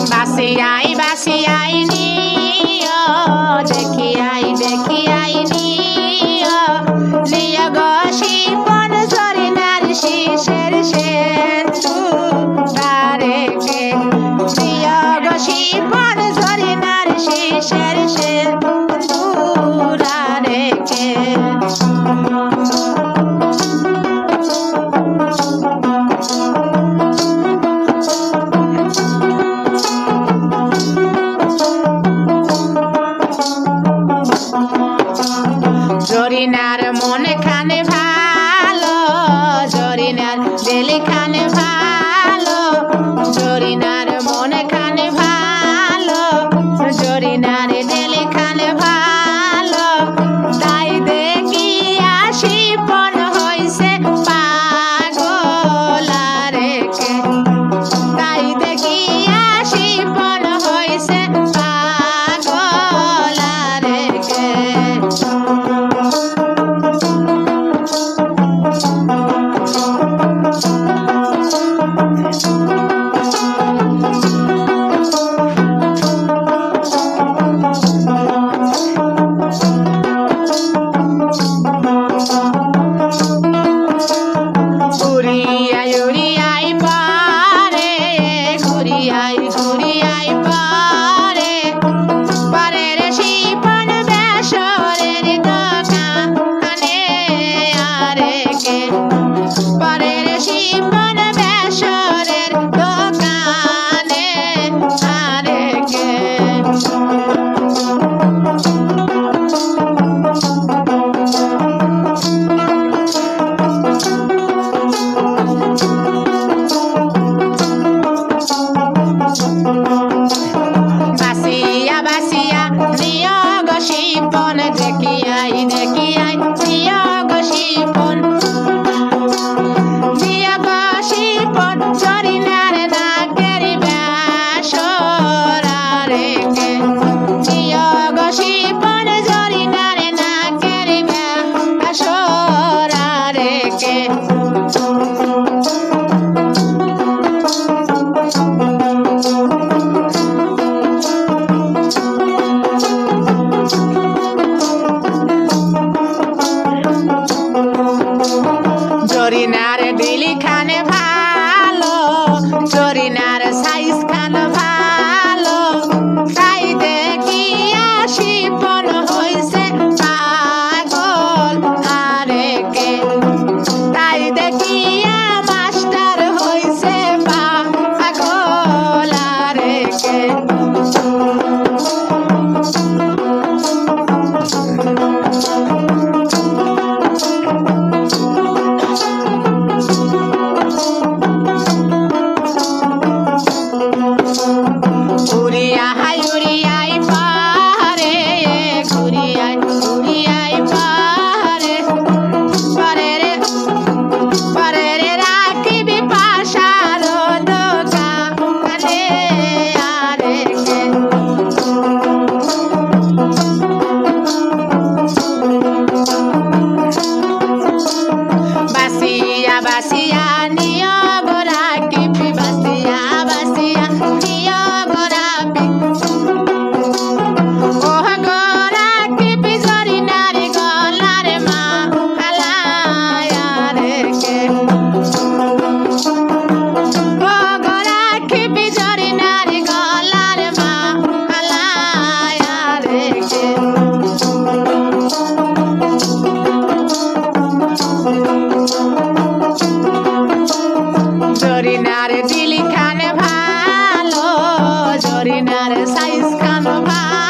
বাসিয়াই বাসিয়াই নিয় দেখিয়াই দেখিয়াই নিয় নিয় গো শিপন ঝরিনার শিশের সেতু তারেকে নিয় গো শিপন ঝরিনার শিশের সেতু তারেকে জরিনার মন খানে ভালো জরিনার দিল খানে ভালো জরিনার মন খানে ভালো জরিনার দিল খানে ভালো তাই দেখিয়া শিপন হইছে পাগল রেখে তাই দেখিয়া শিপন হইছে পাগল রেখে শিপন দেখিয়াই দেখিয়াই নিয় গো শিপন নিয় গো শিপন জরিনার নাকের বেসরা রেখে নিয় গো শিপন জরিনার নাকের বেসরা রেখে জরিনার দিল খানে ভালো জরিনার সাইজ খান ভালো তাই দেখিয়া শিপন হইছে পাগল আরেকে তাই দেখিয়া মাস্টার হইছে পাগল আরেকে বাসিয়া নিয় গোরা কিপি বাসিয়া বাসিয়া নিয় গোরা ওহ গোরা কিপি জরিনার গলার মা হালায়া রেখে ও গোরা কিপি জরিনার গলার মা হালায়া রেখে জরিনার দিল খানে ভালো জরিনার সাইজ খান ভালো